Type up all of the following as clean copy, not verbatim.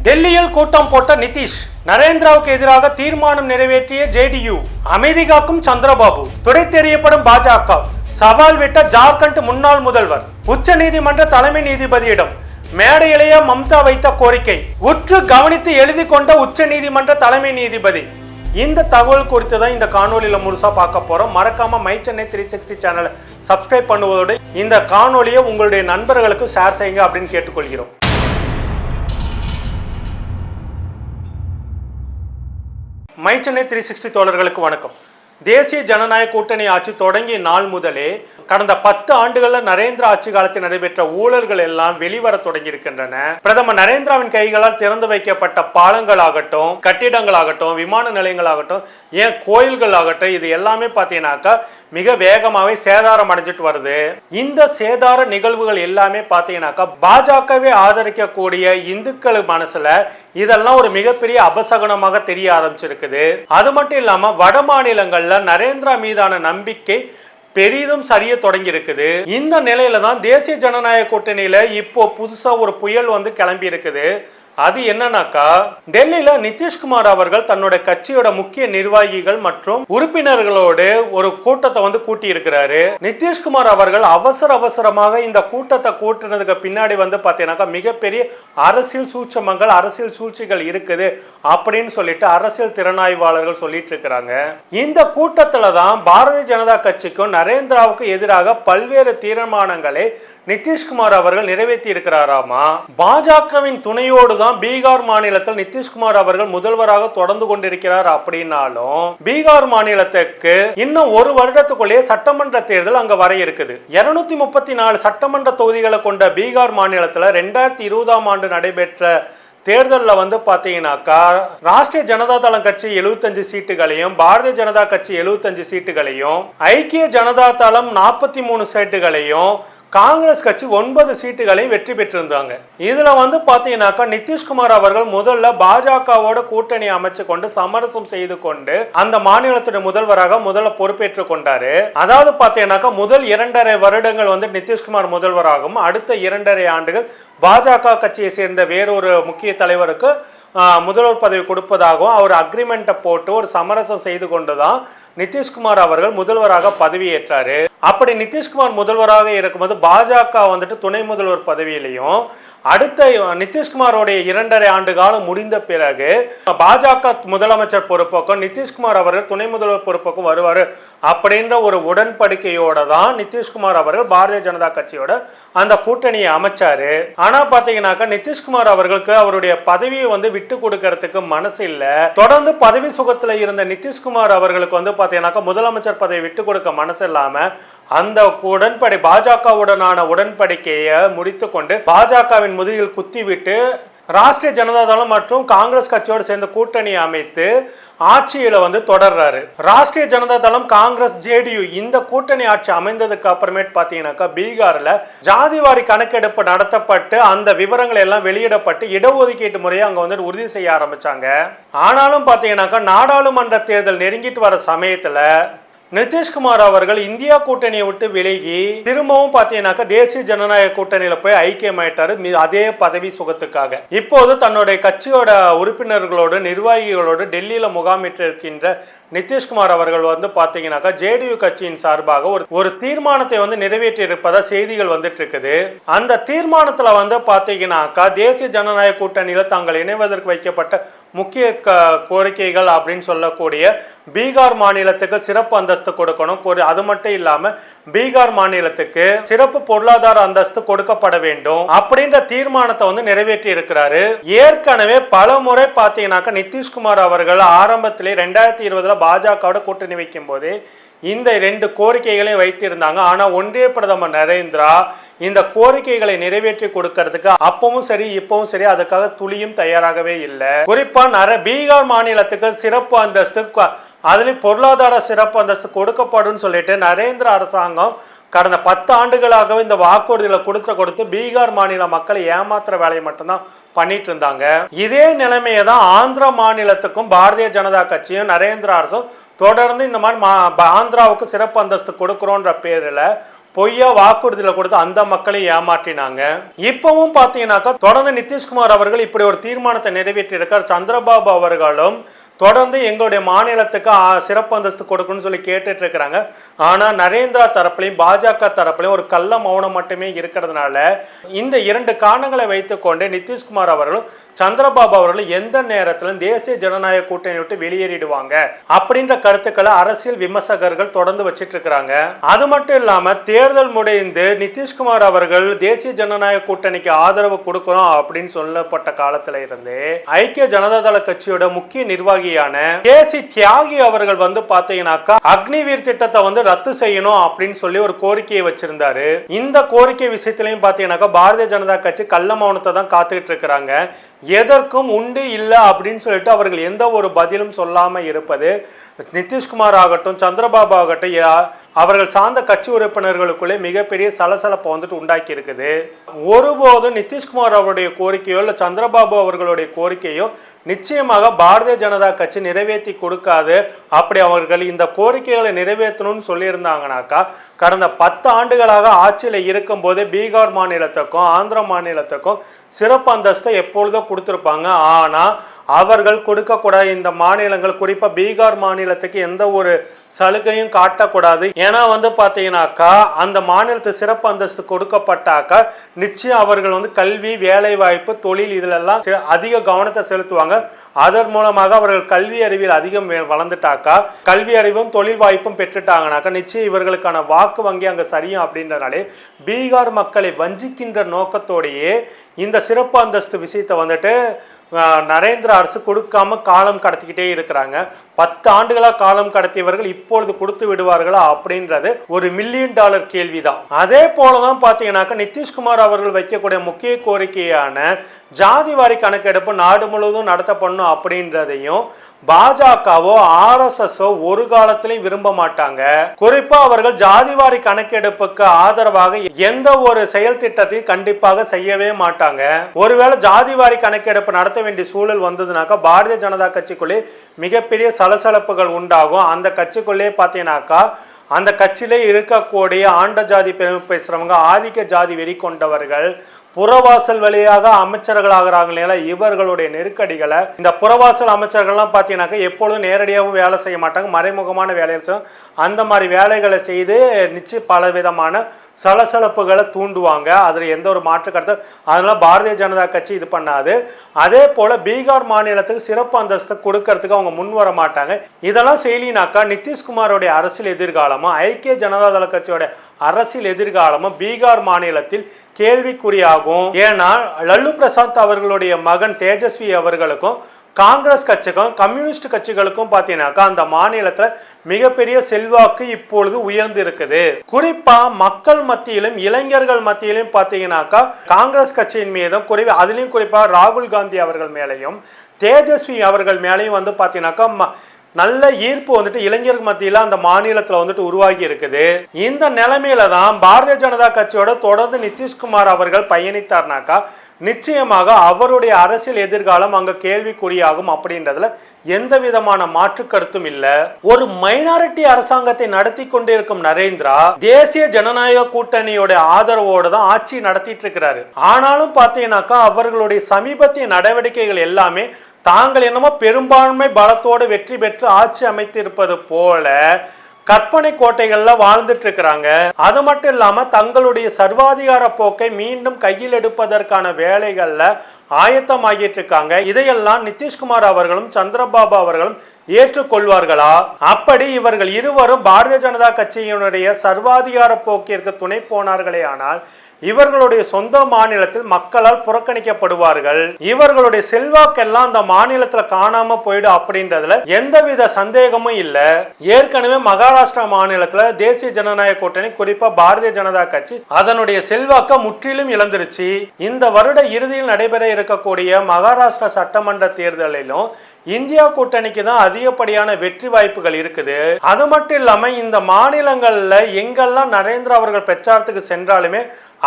டெல்லியில் கூட்டம் போட்ட நிதிஷ், நரேந்திராவுக்கு எதிராக தீர்மானம் நிறைவேற்றிய ஜேடியு, அமைதி காக்கும் சந்திரபாபு, துடை தெரியப்படும் பாஜக, சவால் விட்ட ஜார்க்கண்ட் முன்னாள் முதல்வர், உச்ச நீதிமன்ற தலைமை நீதிபதியிடம் மேடையிலேயே மம்தா வைத்த கோரிக்கை, உற்று கவனித்து எழுதி கொண்ட உச்ச நீதிமன்ற தலைமை நீதிபதி. இந்த தகவல் குறித்து தான் இந்த காணொலியில முழுசா பார்க்க போறோம். மறக்காம மை சென்னை 360 சேனலை சப்ஸ்கிரைப் பண்ணுவதோடு இந்த காணொலியை உங்களுடைய நண்பர்களுக்கு ஷேர் செய்யுங்க அப்படின்னு கேட்டுக்கொள்கிறோம். மை சென்னை 360 தோழர்களுக்கு வணக்கம். தேசிய ஜனநாயக கூட்டணி ஆட்சி தொடங்கிய நாள் முதலே கடந்த 10 ஆண்டுகளில் நரேந்திர ஆட்சி காலத்தில் நடைபெற்ற ஊழல்கள் எல்லாம் வெளிவர தொடங்கி இருக்கின்றன. பிரதமர் நரேந்திராவின் கைகளால் திறந்து வைக்கப்பட்ட பாலங்கள் ஆகட்டும், கட்டிடங்கள் ஆகட்டும், விமான நிலையங்கள் ஆகட்டும், ஏன் கோயில்கள் ஆகட்டும், இது எல்லாமே பார்த்தீங்கன்னாக்கா மிக வேகமாகவே சேதாரம் அடைஞ்சிட்டு வருது. இந்த சேதார நிகழ்வுகள் எல்லாமே பார்த்தீங்கன்னாக்கா பாஜகவை ஆதரிக்கக்கூடிய இந்துக்கள் மனசுல இதெல்லாம் ஒரு மிகப்பெரிய அபசகனமாக தெரிய ஆரம்பிச்சிருக்குது. அது மட்டும் இல்லாம வட மாநிலங்கள்ல நரேந்திரா மீதான நம்பிக்கை பெரிதும் சரிய தொடங்கி இருக்குது. இந்த நிலையில தான் தேசிய ஜனநாயக கூட்டணியில இப்போ புதுசா ஒரு புயல் கிளம்பி இருக்குது. அது என்னன்னாக்கா, டெல்லியில நிதிஷ்குமார் அவர்கள் தன்னோட கட்சியோட முக்கிய நிர்வாகிகள் மற்றும் உறுப்பினர்களோடு ஒரு கூட்டத்தை கூட்டி இருக்கிறாரு. நிதிஷ்குமார் அவர்கள் அவசரமாக இந்த கூட்டத்தை கூட்டினதுக்கு பின்னாடி பாத்தீங்கன்னாக்கா மிகப்பெரிய அரசியல் சூட்சமங்கள், அரசியல் சூழ்ச்சிகள் இருக்குது அப்படின்னு சொல்லிட்டு அரசியல் திறனாய்வாளர்கள் சொல்லிட்டு இருக்கிறாங்க. இந்த கூட்டத்துல தான் பாரதிய ஜனதா கட்சிக்கும் நரேந்திராவுக்கும் எதிராக பல்வேறு தீர்மானங்களை நிதிஷ்குமார் அவர்கள் நிறைவேற்றி இருக்கிறாராமா. பாஜகவின் துணையோடு தான் பீகார் மாநிலத்தில் நிதிஷ்குமார் அவர்கள் முதல்வராக தொடர்ந்து கொண்டிருக்கிறார். அப்படின்னாலும் பீகார் மாநிலத்துக்கு இன்னும் ஒரு வருடத்துக்குள்ளேயே சட்டமன்ற தேர்தல் அங்க வர இருக்குது. 234 சட்டமன்ற தொகுதிகளை கொண்ட பீகார் மாநிலத்தில் 2020ஆம் ஆண்டு நடைபெற்ற தேர்தலில் பாத்தீங்கன்னாக்கா ராஷ்டிரிய ஜனதா தளம் கட்சி 75 சீட்டுகளையும், பாரதிய ஜனதா கட்சி 75 சீட்டுகளையும், ஐக்கிய ஜனதா தளம் 43 சீட்டுகளையும், காங்கிரஸ் கட்சி 9 சீட்டுகளையும் வெற்றி பெற்றிருந்தாங்க. இதுல பாத்தீங்கன்னாக்கா நிதிஷ்குமார் அவர்கள் முதல்ல பாஜகவோட கூட்டணி அமைச்சு கொண்டு சமரசம் செய்து கொண்டு அந்த மாநிலத்துடைய முதல்வராக முதல்ல பொறுப்பேற்றுக் கொண்டாரு. அதாவது பாத்தீங்கன்னாக்கா முதல் 2.5 வருடங்கள் நிதிஷ்குமார் முதல்வராகவும், அடுத்த 2.5 ஆண்டுகள் பாஜக கட்சியை சேர்ந்த வேறொரு முக்கிய தலைவருக்கு முதல்வர் பதவி கொடுப்பதாகவும் அவர் அக்ரிமெண்ட்டை போட்டு ஒரு சமரசம் செய்து கொண்டுதான் நிதிஷ்குமார் அவர்கள் முதல்வராக பதவியேற்றாரு. அப்படி நிதிஷ்குமார் முதல்வராக இருக்கும்போது பாஜக துணை முதல்வர் பதவியிலையும், அடுத்த நிதிஷ்குமாரோடைய 2.5 ஆண்டு காலம் முடிந்த பிறகு பாஜக முதலமைச்சர் பொறுப்புக்கும் நிதிஷ்குமார் அவர்கள் துணை முதல்வர் பொறுப்புக்கும் வருவார் அப்படின்ற ஒரு உடன்படிக்கையோட தான் நிதிஷ்குமார் அவர்கள் பாரதிய ஜனதா கட்சியோட அந்த கூட்டணியை அமைச்சாரு. ஆனா பாத்தீங்கன்னாக்கா நிதிஷ்குமார் அவர்களுக்கு அவருடைய பதவியை விட்டு கொடுக்கறதுக்கு மனசு இல்ல. தொடர்ந்து பதவி சுகத்துல இருந்த நிதிஷ்குமார் அவர்களுக்கு பாத்தீங்கன்னாக்கா முதலமைச்சர் பதவி விட்டு கொடுக்க மனசு இல்லாம அந்த பாஜகவுடனான உடன்படிக்கையை முடித்து கொண்டு பாஜகவின் முதுகில் குத்திவிட்டு ராஷ்டிரிய ஜனதா தளம் மற்றும் காங்கிரஸ் கட்சியோடு சேர்ந்த கூட்டணி அமைத்து ஆட்சியில தொடர்றாரு. ராஷ்டிரிய ஜனதா தளம், காங்கிரஸ், ஜேடியு இந்த கூட்டணி ஆட்சி அமைந்ததுக்கு அப்புறமேட்டு பாத்தீங்கன்னாக்கா பீகார்ல ஜாதிவாரி கணக்கெடுப்பு நடத்தப்பட்டு அந்த விவரங்கள் எல்லாம் வெளியிடப்பட்டு இடஒதுக்கீட்டு முறையை அங்க உறுதி செய்ய ஆரம்பிச்சாங்க. ஆனாலும் பாத்தீங்கன்னாக்கா நாடாளுமன்ற தேர்தல் நெருங்கிட்டு வர சமயத்துல நிதிஷ்குமார் அவர்கள் இந்தியா கூட்டணியை விட்டு விலகி திரும்பவும் பாத்தீங்கன்னாக்கா தேசிய ஜனநாயக கூட்டணியில போய் ஐக்கியமாயிட்டாரு அதே பதவி சுகத்துக்காக. இப்போது தன்னுடைய கட்சியோட உறுப்பினர்களோடு நிர்வாகிகளோடு டெல்லியில முகாமிட்டு இருக்கின்ற நிதிஷ்குமார் அவர்கள் பாத்தீங்கன்னாக்கா ஜேடியு கட்சியின் சார்பாக ஒரு தீர்மானத்தை நிறைவேற்றி இருப்பதா செய்திகள் வந்துட்டு இருக்குது. அந்த தீர்மானத்துல பாத்தீங்கன்னாக்கா தேசிய ஜனநாயக கூட்டணியில தாங்கள் இணைவதற்கு வைக்கப்பட்ட முக்கிய கோரிக்கைகள் அப்படின்னு சொல்லக்கூடிய பீகார் மாநிலத்துக்கு சிறப்பு அந்தஸ்து கொடுக்கணும். அது மட்டும் இல்லாம பீகார் மாநிலத்துக்கு சிறப்பு பொருளாதார அந்தஸ்து கொடுக்கப்பட வேண்டும் அப்படின்ற தீர்மானத்தை நிறைவேற்றி இருக்கிறாரு. ஏற்கனவே பல முறை பாத்தீங்கன்னாக்கா நிதிஷ்குமார் அவர்கள் ஆரம்பத்திலே 2020 பாஜகவோட கூட்டணி வைக்கும் போது இந்த 2 கோரிக்கைகளையும் வைத்திருந்தாங்க. ஆனா ஒன்றிய பிரதமர் நரேந்திரா இந்த கோரிக்கைகளை நிறைவேற்றி கொடுக்கறதுக்கு அப்பவும் சரி இப்பவும் சரி அதுக்காக துளியும் தயாராகவே இல்லை. குறிப்பா பீகார் மாநிலத்துக்கு சிறப்பு அந்தஸ்து, அதுலயும் பொருளாதார சிறப்பு அந்தஸ்து கொடுக்கப்படும் சொல்லிட்டு நரேந்திர அரசாங்கம் கடந்த 10 ஆண்டுகளாகவே இந்த வாக்குறுதிகளை கொடுத்து பீகார் மாநில மக்களை ஏமாத்துற வேலையை மட்டும்தான் பண்ணிட்டு இருந்தாங்க. இதே நிலைமையை தான் ஆந்திரா மாநிலத்துக்கும் பாரதிய ஜனதா கட்சியும் நரேந்திர அரசும் தொடர்ந்து இந்த மாதிரி ஆந்திராவுக்கு சிறப்பு அந்தஸ்து கொடுக்கிறோன்ற பேரில் பொய்யா வாக்குறுதியில கொடுத்து அந்த மக்களை ஏமாற்றினாங்க. இப்பவும் பாத்தீங்கன்னாக்கா தொடர்ந்து நிதிஷ்குமார் அவர்கள் இப்படி ஒரு தீர்மானத்தை நிறைவேற்றி இருக்கார். சந்திரபாபு அவர்களும் தொடர்ந்து எங்களுடைய மாநிலத்துக்கு சிறப்பு அந்தஸ்து கொடுக்கணும்னு சொல்லி கேட்டுட்டு இருக்கிறாங்க. ஆனா நரேந்திரா தரப்புலையும் பாஜக தரப்புலையும் ஒரு கள்ள மௌனம் மட்டுமே இருக்கிறதுனால இந்த இரண்டு காரணங்களை வைத்துக்கொண்டு நிதிஷ்குமார் அவர்களும் சந்திரபாபு அவர்களும் எந்த நேரத்திலும் தேசிய ஜனநாயக கூட்டணி விட்டு வெளியேறிடுவாங்க அப்படின்ற கருத்துக்களை அரசியல் விமர்சகர்கள் தொடர்ந்து வச்சிட்டு இருக்கிறாங்க. அது மட்டும் இல்லாம தேர்தல் முடிந்து நிதிஷ்குமார் அவர்கள் தேசிய ஜனநாயக கூட்டணிக்கு ஆதரவு கொடுக்கிறோம் அப்படின்னு சொல்லப்பட்ட காலத்துல இருந்து ஐக்கிய ஜனதா தள கட்சியோட முக்கிய நிர்வாகி கேசி தியாகி அவர்கள் வந்து பாத்தீங்கன்னாக்கா அக்னிவீர் திட்டத்தை வந்து ரத்து செய்யணும் அப்படின்னு சொல்லி ஒரு கோரிக்கையை வச்சிருந்தாரு. இந்த கோரிக்கை விஷயத்திலையும் பாத்தீங்கன்னாக்கா பாரதிய ஜனதா கட்சி கள்ள மௌனத்தை தான் காத்துக்கிட்டு இருக்கிறாங்க. எதற்கும் உண்டு இல்லை அப்படின்னு சொல்லிட்டு அவர்கள் எந்த ஒரு பதிலும் சொல்லாம இருப்பது நிதிஷ்குமார் ஆகட்டும் சந்திரபாபு ஆகட்டும் அவர்கள் சார்ந்த கட்சி உறுப்பினர்களுக்குள்ளே மிகப்பெரிய சலசலப்பை வந்துட்டு உண்டாக்கி இருக்குது. ஒருபோதும் நிதிஷ்குமார் அவருடைய கோரிக்கையோ இல்லை சந்திரபாபு அவர்களுடைய கோரிக்கையோ நிச்சயமாக பாரதிய ஜனதா கட்சி நிறைவேற்றி கொடுக்காது. அப்படி அவர்கள் இந்த கோரிக்கைகளை நிறைவேற்றணும்னு சொல்லியிருந்தாங்கனாக்கா கடந்த 10 ஆண்டுகளாக ஆட்சியில் இருக்கும் போதே பீகார் மாநிலத்துக்கும் ஆந்திர மாநிலத்துக்கும் சிறப்பு அந்தஸ்தை எப்பொழுதும் கொடுத்துருப்பாங்க. ஆனால் அவர்கள் கொடுக்கக்கூடாது. இந்த மாநிலங்கள் குறிப்பாக பீகார் மாநிலத்துக்கு எந்த ஒரு சலுகையும் காட்டக்கூடாது. ஏன்னா வந்து பார்த்தீங்கன்னாக்கா அந்த மாநிலத்து சிறப்பு அந்தஸ்து கொடுக்கப்பட்டாக்கா நிச்சயம் அவர்கள் வந்து கல்வி வேலை வாய்ப்பு தொழில் இதிலெல்லாம் அதிக கவனத்தை செலுத்துவாங்க. அதன் மூலமாக அவர்கள் கல்வி அறிவில் அதிகம் வளர்ந்துட்டாக்கா கல்வி அறிவும் தொழில் வாய்ப்பும் பெற்றுட்டாங்கனாக்கா நிச்சயம் இவர்களுக்கான வாக்கு வங்கி அங்கே சரியும் அப்படின்றனாலே பீகார் மக்களை வஞ்சிக்கின்ற நோக்கத்தோடையே இந்த சிறப்பு அந்தஸ்து விஷயத்தை வந்துட்டு நரேந்திர அரசு கொடுக்காம காலம் கடத்திக்கிட்டே இருக்கிறாங்க. 10 ஆண்டுகளாக காலம் கடத்தியவர்கள் இப்பொழுது கொடுத்து விடுவார்களா அப்படின்றது ஒரு $1 மில்லியன் கேள்விதான். அதே போலதான் பாத்தீங்கன்னாக்கா நிதிஷ்குமார் அவர்கள் வைக்கக்கூடிய முக்கிய கோரிக்கையான ஜாதிவாரி கணக்கெடுப்பு நாடு முழுவதும் நடத்தப்படணும் அப்படின்றதையும் பாஜகவோ ஆர்எஸ்எஸ்ஓ ஒரு காலத்திலையும் விரும்ப மாட்டாங்க. குறிப்பா அவர்கள் ஜாதிவாரி கணக்கெடுப்புக்கு ஆதரவாக எந்த ஒரு செயல் திட்டத்தையும் கண்டிப்பாக செய்யவே மாட்டாங்க. ஒருவேளை ஜாதிவாரி கணக்கெடுப்பு நடத்த வேண்டிய சூழல் வந்ததுனாக்கா பாரதிய ஜனதா கட்சிக்குள்ளே மிகப்பெரிய சலசலப்புகள் உண்டாகும். அந்த கட்சிக்குள்ளே பார்த்தீங்கன்னாக்கா அந்த கட்சியிலே இருக்கக்கூடிய ஆண்ட ஜாதி பெருமை பேசுறவங்க ஆதிக்க ஜாதி வெறி கொண்டவர்கள் புறவாசல் வழியாக அமைச்சர்கள் ஆகிறாங்களே இவர்களுடைய நெருக்கடிகளை இந்த புறவாசல் அமைச்சர்கள்லாம் பார்த்தீங்கன்னாக்கா எப்பொழுதும் நேரடியாகவும் வேலை செய்ய மாட்டாங்க. மறைமுகமான வேலைகள் செய்யும். அந்த மாதிரி வேலைகளை செய்து நிச்சயம் பல விதமான சலசலப்புகளை தூண்டுவாங்க. அதில் எந்த ஒரு மாற்று கருத்து அதனால பாரதிய ஜனதா கட்சி இது பண்ணாது. அதே போல பீகார் மாநிலத்துக்கு சிறப்பு அந்தஸ்து கொடுக்கறதுக்கு அவங்க முன் வர மாட்டாங்க. இதெல்லாம் செய்யலினாக்கா நிதிஷ்குமாரோடைய அரசியல் எதிர்காலமும் ஐக்கிய ஜனதா தள கட்சியோட அரசியல் எதிர்காலமும் பீகார் மாநிலத்தில் கேள்விக்குறியாகும். ஏன்னா லல்லு பிரசாத் அவர்களுடைய மகன் தேஜஸ்வி அவர்களுக்கும் காங்கிரஸ் கட்சிக்கும் கம்யூனிஸ்ட் கட்சிகளுக்கும் பார்த்தீங்கன்னாக்கா அந்த மாநிலத்தில் மிகப்பெரிய செல்வாக்கு இப்பொழுது உயர்ந்து இருக்குது. குறிப்பா மக்கள் மத்தியிலும் இளைஞர்கள் மத்தியிலும் பார்த்தீங்கன்னாக்கா காங்கிரஸ் கட்சியின் மீதும் அதுலயும் குறிப்பா ராகுல் காந்தி அவர்கள் மேலையும் தேஜஸ்வி அவர்கள் மேலையும் வந்து பார்த்தீங்கன்னாக்கா நல்ல ஈர்ப்பு வந்துட்டு இளைஞர்கள் மத்தியில அந்த மாநிலத்தில் வந்துட்டு உருவாகி இருக்குது. இந்த நிலைமையில தான் பாரதிய ஜனதா கட்சியோட தொடர்ந்து நிதிஷ்குமார் அவர்கள் பயணித்தார்னாக்கா நிச்சயமாக அவருடைய அரசியல் எதிர்காலம் அங்க கேள்விக்குறியாகும் அப்படின்றதுல எந்த விதமான மாற்று கருத்தும் இல்ல. ஒரு மைனாரிட்டி அரசாங்கத்தை நடத்தி கொண்டிருக்கும் நரேந்திரா தேசிய ஜனநாயக கூட்டணியோட ஆதரவோடு தான் ஆட்சி நடத்திட்டு இருக்கிறாரு. ஆனாலும் பார்த்தீங்கன்னாக்கா அவர்களுடைய சமீபத்திய நடவடிக்கைகள் எல்லாமே தாங்கள் என்னமோ பெரும்பான்மை பலத்தோடு வெற்றி பெற்று ஆட்சி அமைத்திருப்பது போல கற்பனை கோட்டைகள்ல வாழ்ந்துட்டு இருக்கிறாங்க. அது மட்டும் இல்லாம தங்களுடைய சர்வாதிகார போக்கை மீண்டும் கையில் எடுப்பதற்கான வேலைகள்ல ஆயத்தமாகிட்டு இருக்காங்க. இதையெல்லாம் நிதிஷ்குமார் அவர்களும் சந்திரபாபு அவர்களும் ஏற்றுக்கொள்வார்களா? அப்படி இவர்கள் இருவரும் பாரதிய ஜனதா கட்சியினுடைய சர்வாதிகார போக்கிற்கு துணை போனார்களே ஆனால் இவர்களுடைய சொந்த மாநிலத்தில் மக்களால் புறக்கணிக்கப்படுவார்கள். இவர்களுடைய செல்வாக்கெல்லாம் அந்த மாநிலத்தில் காணாம போயிடும் அப்படின்றதுல எந்தவித சந்தேகமும் இல்ல. ஏற்கனவே மகாராஷ்டிரா மாநிலத்துல தேசிய ஜனநாயக கூட்டணி குறிப்பா பாரதிய ஜனதா கட்சி அதனுடைய செல்வாக்க முற்றிலும் இழந்துருச்சு. இந்த வருட இறுதியில் நடைபெற இருக்கக்கூடிய மகாராஷ்டிரா சட்டமன்ற தேர்தலிலும் இந்தியா கூட்டணிக்கு தான் அதிகப்படியான வெற்றி வாய்ப்புகள் இருக்குது. அது மட்டும் இல்லாம இந்த மாநிலங்கள்ல எங்கெல்லாம் நரேந்திரா அவர்கள் பிரச்சாரத்துக்கு சென்றாலுமே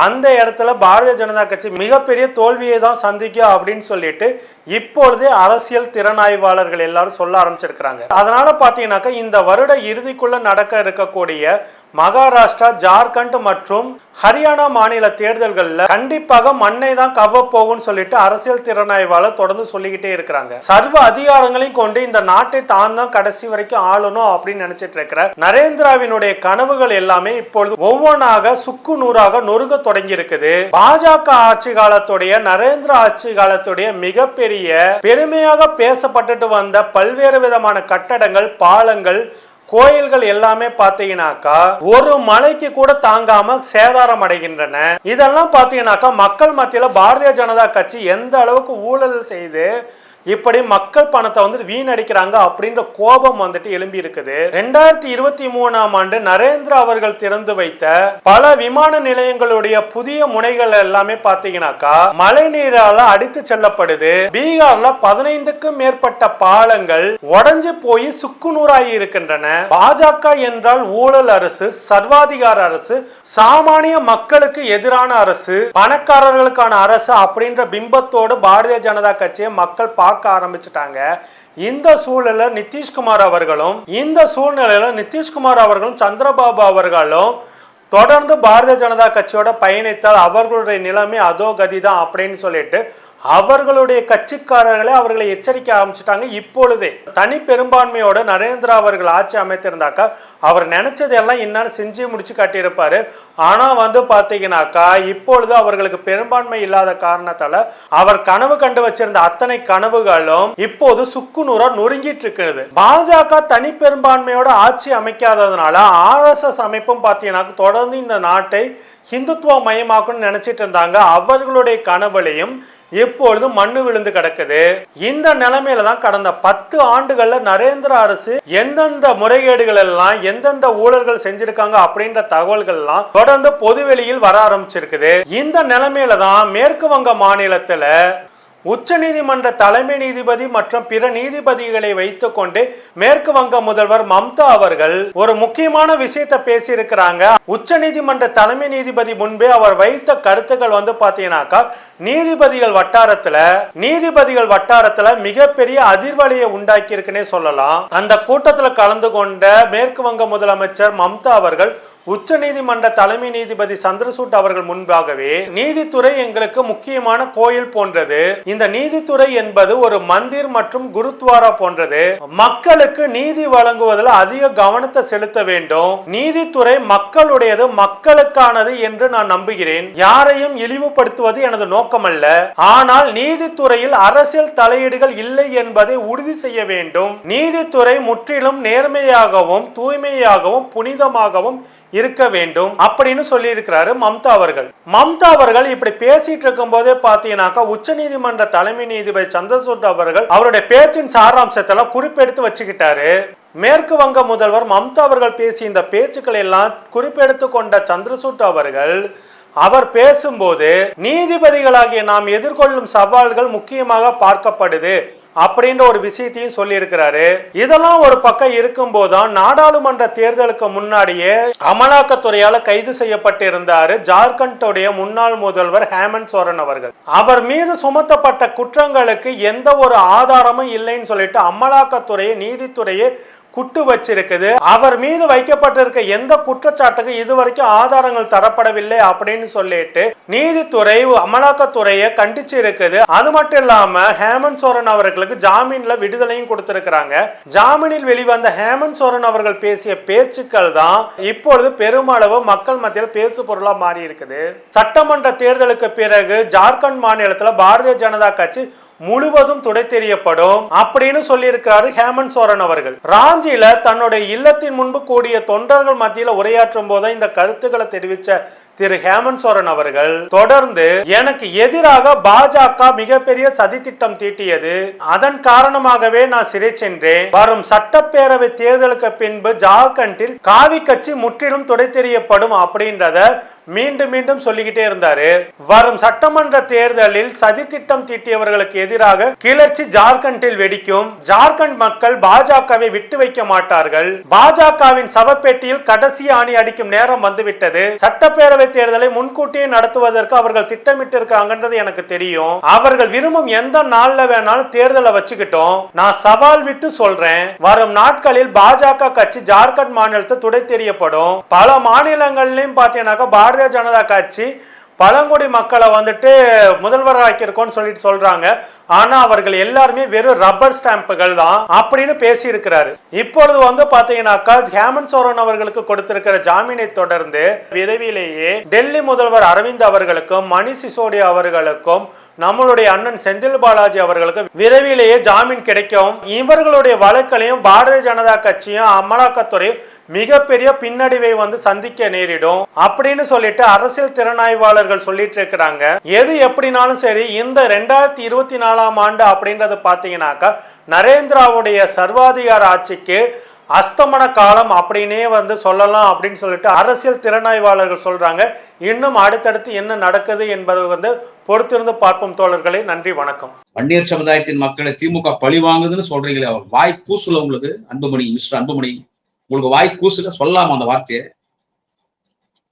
அந்த இடத்துல பாரதிய ஜனதா கட்சி மிகப்பெரிய தோல்வியை தான் சந்திக்கும் அப்படின்னு சொல்லிட்டு இப்பொழுதே அரசியல் திறனாய்வாளர்கள் எல்லாரும் சொல்ல ஆரம்பிச்சிருக்கிறாங்க. அதனால பாத்தீங்கன்னாக்கா இந்த வருட இறுதிக்குள்ள நடக்க இருக்கக்கூடிய மகாராஷ்டிரா, ஜார்க்கண்ட் மற்றும் ஹரியானா மாநில தேர்தல்கள்ல கண்டிப்பாக மண்ணை தான் கவ்வ போகும்னு சொல்லிட்டு அரசியல் திறனாய்வாளர் தொடர்ந்து சொல்லிக்கிட்டே இருக்கிறாங்க. சர்வ அதிகாரங்களையும் கொண்டு இந்த நாட்டை தான் கடைசி வரைக்கும் ஆளணும் அப்படின்னு நினைச்சிட்டு இருக்கிற நரேந்திராவினுடைய கனவுகள் எல்லாமே இப்பொழுது ஒவ்வொன்றாக சுக்கு நூறாக நொறுங்க தொடங்கி இருக்குது. பாஜக ஆட்சி காலத்துடைய, நரேந்திர ஆட்சி காலத்துடைய மிகப்பெரிய பெருமையாக பேசப்பட்டுட்டு வந்த பல்வேறு விதமான கட்டடங்கள், பாலங்கள், கோயில்கள் எல்லாமே பாத்தீங்கன்னாக்கா ஒரு மலைக்கு கூட தாங்காம சேதாரம் அடைகின்றன. இதெல்லாம் பாத்தீங்கன்னாக்கா மக்கள் மத்தியில பாரதிய ஜனதா கட்சி எந்த அளவுக்கு ஊழல் செய்து இப்படி மக்கள் பணத்தை வீணடிக்கிறாங்க அப்படின்ற கோபம் எழும்பி இருக்குது. 2023ஆம் ஆண்டு நரேந்திரா அவர்கள் திறந்து வைத்த பல விமான நிலையங்களுடைய புதிய முனைகள் எல்லாமே பாத்தீங்கன்னாக்கா மழை நீரால அடித்து செல்லப்படுது. பீகார்ல 15க்கும் மேற்பட்ட பாலங்கள் உடைஞ்சு போய் சுக்குநூறாகி இருக்கின்றன. பாஜக என்றால் ஊழல் அரசு, சர்வாதிகார அரசு, சாமானிய மக்களுக்கு எதிரான அரசு, பணக்காரர்களுக்கான அரசு அப்படின்ற பிம்பத்தோடு பாரதிய ஜனதா கட்சியை மக்கள் பார்க்க ஆரம்பிச்சுட்டாங்க. இந்த சூழ்நிலையில நிதிஷ்குமார் அவர்களும் சந்திரபாபு அவர்களும் தொடர்ந்து பாரதிய ஜனதா கட்சியோட பயணித்தால் அவர்களுடைய நிலைமை அதோ கதிதான் அப்படின்னு சொல்லிட்டு அவர்களுடைய கட்சிக்காரர்களே அவர்களை எச்சரிக்க ஆரம்பிச்சுட்டாங்க. இப்பொழுதே தனி பெரும்பான்மையோட நரேந்திரா அவர்கள் ஆட்சி அமைத்திருந்தாக்கா அவர் நினைச்சதெல்லாம் இன்னும் செஞ்சு முடிச்சு காட்டியிருப்பாரு. ஆனா பாத்தீங்கன்னாக்கா இப்பொழுது அவர்களுக்கு பெரும்பான்மை இல்லாத காரணத்தால அவர் கனவு கண்டு வச்சிருந்த அத்தனை கனவுகளும் இப்போது சுக்குநூறா நொறுங்கிட்டு இருக்கிறது. பாஜக தனி பெரும்பான்மையோட ஆட்சி அமைக்காததுனால RSS அமைப்பும் பாத்தீங்கன்னா தொடர்ந்து இந்த நாட்டை ஹிந்துத்துவ மயமாக்குன்னு நினைச்சிட்டு இருந்தாங்க. அவர்களுடைய கனவுலையும் எப்பொழுது மண்ணு விழுந்து கிடக்குது. இந்த நிலைமையில தான் கடந்த 10 ஆண்டுகள்ல நரேந்திர அரசு எந்தெந்த முறைகேடுகள் எல்லாம், எந்தெந்த ஊழல்கள் செஞ்சிருக்காங்க அப்படின்ற தகவல்கள் எல்லாம் தொடர்ந்து பொதுவெளியில் வர ஆரம்பிச்சிருக்குது. இந்த நிலைமையில தான் மேற்கு வங்க மாநிலத்துல உச்ச நீதிமன்ற தலைமை நீதிபதி மற்றும் பிற நீதிபதிகளை வைத்துக் கொண்டு மேற்கு வங்க முதல்வர் மம்தா அவர்கள் ஒரு முக்கியமான விஷயத்தை பேசி இருக்கிறாங்க. உச்ச நீதிமன்ற தலைமை நீதிபதி முன்பே அவர் வைத்த கருத்துக்கள் பாத்தீங்கன்னாக்கா நீதிபதிகள் வட்டாரத்துல மிகப்பெரிய அதிர்வலையை உண்டாக்கி இருக்குன்னே சொல்லலாம். அந்த கூட்டத்துல கலந்து கொண்ட மேற்கு வங்க முதலமைச்சர் மம்தா அவர்கள் உச்ச நீதிமன்ற தலைமை நீதிபதி சந்திரசூட் அவர்கள் முன்பாகவே நீதித்துறை எங்களுக்கு முக்கியமான கோயில் போன்றது, இந்த நீதித்துறை என்பது ஒரு மந்திர் மற்றும் குருத்வாரா போன்றது, மக்களுக்கு நீதி வழங்குவதில் அதிக கவனத்தை செலுத்த வேண்டும், நீதித்துறை மக்களுடையது, மக்களுக்கானது என்று நான் நம்புகிறேன், யாரையும் இழிவுபடுத்துவது எனது நோக்கமல்ல, ஆனால் நீதித்துறையில் அரசியல் தலையீடுகள் இல்லை என்பதை உறுதி செய்ய வேண்டும், நீதித்துறை முற்றிலும் நேர்மையாகவும் தூய்மையாகவும் புனிதமாகவும் இருக்க வேண்டும் அப்படின்னு சொல்லி இருக்கிறாரு மம்தா அவர்கள். மம்தா அவர்கள் இப்படி பேசிட்டு இருக்கும் போதே பாத்தீங்கன்னாக்கா உச்ச நீதிமன்ற தலைமை நீதிபதி சந்திரசூட் அவர்கள் அவருடைய பேச்சின் சாராம்சத்தெல்லாம் குறிப்பெடுத்து வச்சுக்கிட்டாரு. மேற்கு வங்க முதல்வர் மம்தா அவர்கள் பேசிய இந்த பேச்சுக்களை எல்லாம் குறிப்பெடுத்து கொண்ட சந்திரசூட் அவர்கள் அவர் பேசும்போது நீதிபதிகளாகிய நாம் எதிர்கொள்ளும் சவால்கள் முக்கியமாக பார்க்கப்படுது அப்படின்ற ஒரு விஷயத்தையும் சொல்லி இருக்கிறாரு. இதெல்லாம் ஒரு பக்கம் இருக்கும் போதுதான் நாடாளுமன்ற தேர்தலுக்கு முன்னாடியே அமலாக்கத்துறையால கைது செய்யப்பட்டிருந்தாரு ஜார்க்கண்டுடைய முன்னாள் முதல்வர் ஹேமந்த் சோரன் அவர்கள். அவர் மீது சுமத்தப்பட்ட குற்றங்களுக்கு எந்த ஒரு ஆதாரமும் இல்லைன்னு சொல்லிட்டு அமலாக்கத்துறையை, நீதித்துறையை குட்டு வச்சிருக்குது. அவர் மீது வைக்கப்பட்டிருக்க எந்த குற்றச்சாட்டுக்கு இதுவரைக்கும் ஆதாரங்கள் தரப்படவில்லை அப்படின்னு சொல்லிட்டு நீதித்துறை, அமலாக்கத்துறையை கண்டிச்சு இருக்குது. அது மட்டும் இல்லாம ஹேமந்த் சோரன் அவர்களுக்கு ஜாமீன்ல விடுதலையும் கொடுத்திருக்கிறாங்க. ஜாமீனில் வெளிவந்த ஹேமந்த் சோரன் அவர்கள் பேசிய பேச்சுக்கள் தான் இப்பொழுது பெருமளவு மக்கள் மத்தியில் பேசு பொருளா மாறி இருக்குது. சட்டமன்ற தேர்தலுக்கு பிறகு ஜார்க்கண்ட் மாநிலத்துல பாரதிய ஜனதா கட்சி முழுவதும் துடை தெரியப்படும் அப்படின்னு சொல்லி இருக்கிறாரு ஹேமந்த் சோரன் அவர்கள். ராஞ்சியில தன்னுடைய இல்லத்தின் முன்பு கூடிய தொண்டர்கள் மத்தியில உரையாற்றும் போது இந்த கருத்துக்களை தெரிவித்த திரு ஹேமந்த் சோரன் அவர்கள் தொடர்ந்து எனக்கு எதிராக பாஜக மிகப்பெரிய சதி திட்டம் தீட்டியது, அதன் காரணமாகவே நான் சிறை சென்றேன், வரும் சட்டப்பேரவை தேர்தலுக்கு பின்பு ஜார்க்கண்டில் காவி கட்சி முற்றிலும் துடை தெரியப்படும் அப்படின்றத மீண்டும் மீண்டும் சொல்லிக்கிட்டே இருந்தாரு. வரும் சட்டமன்ற தேர்தலில் சதி திட்டம் தீட்டியவர்களுக்கு எதிராக கிளர்ச்சி ஜார்க்கண்டில் வெடிக்கும். ஜார்க்கண்ட் மக்கள் பாஜகவை விட்டு வைக்க மாட்டார்கள். பாஜகவின் சவப்பேட்டியில் கடைசி ஆணி அடிக்கும் நேரம் வந்துவிட்டது. சட்டப்பேரவை தேர்தலை முன்கூட்டியே நடத்துவதற்கு அவர்கள் திட்டமிட்டிருக்காங்கன்றது எனக்கு தெரியும். அவர்கள் விரும்பும் எந்த நாள்ல வேணாலும் தேர்தலை வச்சுக்கிட்டோம். நான் சவால் விட்டு சொல்றேன், வரும் நாட்களில் பாஜக கட்சி ஜார்க்கண்ட் மாநிலத்தை துடை தெரியப்படும். பல மாநிலங்கள்லயும் பாத்தீங்கன்னாக்கா பாரதிய ஜனதா கட்சி பழங்குடி மக்களை வந்துட்டு முதல்வராக்கியிருக்கோம்னு சொல்லிட்டு சொல்றாங்க. ஆனா அவர்கள் எல்லாருமே வெறும் ரப்பர் ஸ்டாம்புகள் தான் அப்படின்னு பேசி இருக்கிறாரு. இப்பொழுது வந்து பாத்தீங்கன்னாக்கா ஹேமந்த் சோரன் அவர்களுக்கு கொடுத்திருக்கிற ஜாமீனை தொடர்ந்து விரைவிலேயே டெல்லி முதல்வர் அரவிந்த் அவர்களுக்கும் மணிஷ் சிசோடியா அவர்களுக்கும் நம்மளுடைய அண்ணன் செந்தில் பாலாஜி அவர்களுக்கு விரைவிலேயே ஜாமீன் கிடைக்கும். இவர்களுடைய வழக்களையும் பாரதிய ஜனதா கட்சியும் அமலாக்கத்துறையும் மிகப்பெரிய பின்னடைவை வந்து சந்திக்க நேரிடும் அப்படின்னு சொல்லிட்டு அரசியல் திறனாய்வாளர்கள் சொல்லிட்டு இருக்கிறாங்க. எது எப்படினாலும் சரி, இந்த 2024ஆம் ஆண்டு அப்படின்றது பாத்தீங்கன்னாக்கா நரேந்திராவுடைய சர்வாதிகார ஆட்சிக்கு அஸ்தமன காலம் அப்படின்னே வந்து சொல்லலாம் அப்படின்னு சொல்லிட்டு அரசியல் திறனாய்வாளர்கள் சொல்றாங்க. இன்னும் அடுத்தடுத்து என்ன நடக்குது என்பது வந்து பொறுத்திருந்து பார்ப்போம் தோழர்களே. நன்றி, வணக்கம். வன்னியர் சமுதாயத்தின் மக்களை திமுக பழி வாங்குதுன்னு சொல்றீங்களே, வாய் கூசுல உங்களுக்கு அன்புமணி, மிஸ்டர் அன்புமணி, உங்களுக்கு வாய் கூசுல சொல்லாம அந்த வார்த்தையை?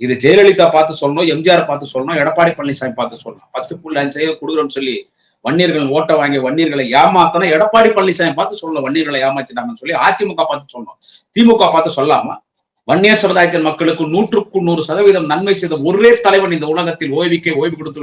இது ஜெயலலிதா பார்த்து சொல்லணும், எம்ஜிஆர் பார்த்து சொல்லணும், எடப்பாடி பழனிசாமி பார்த்து சொல்லணும். 10.5 கொடுக்குறோம்னு சொல்லி வன்னியர்கள் ஓட்ட வாங்கி வன்னியர்களை ஏமாத்தணும். எடப்பாடி பழனிசாமி பார்த்து சொல்லணும் வன்னியர்களை ஏமாத்திட்டாங்கன்னு சொல்லி அதிமுக பார்த்து சொல்லணும். திமுக பார்த்து சொல்லாம வன்னியர் சமுதாயத்தின் மக்களுக்கு 100% நன்மை செய்த ஒரே தலைவன் இந்த உலகத்தில் ஓய்வு கொடுத்து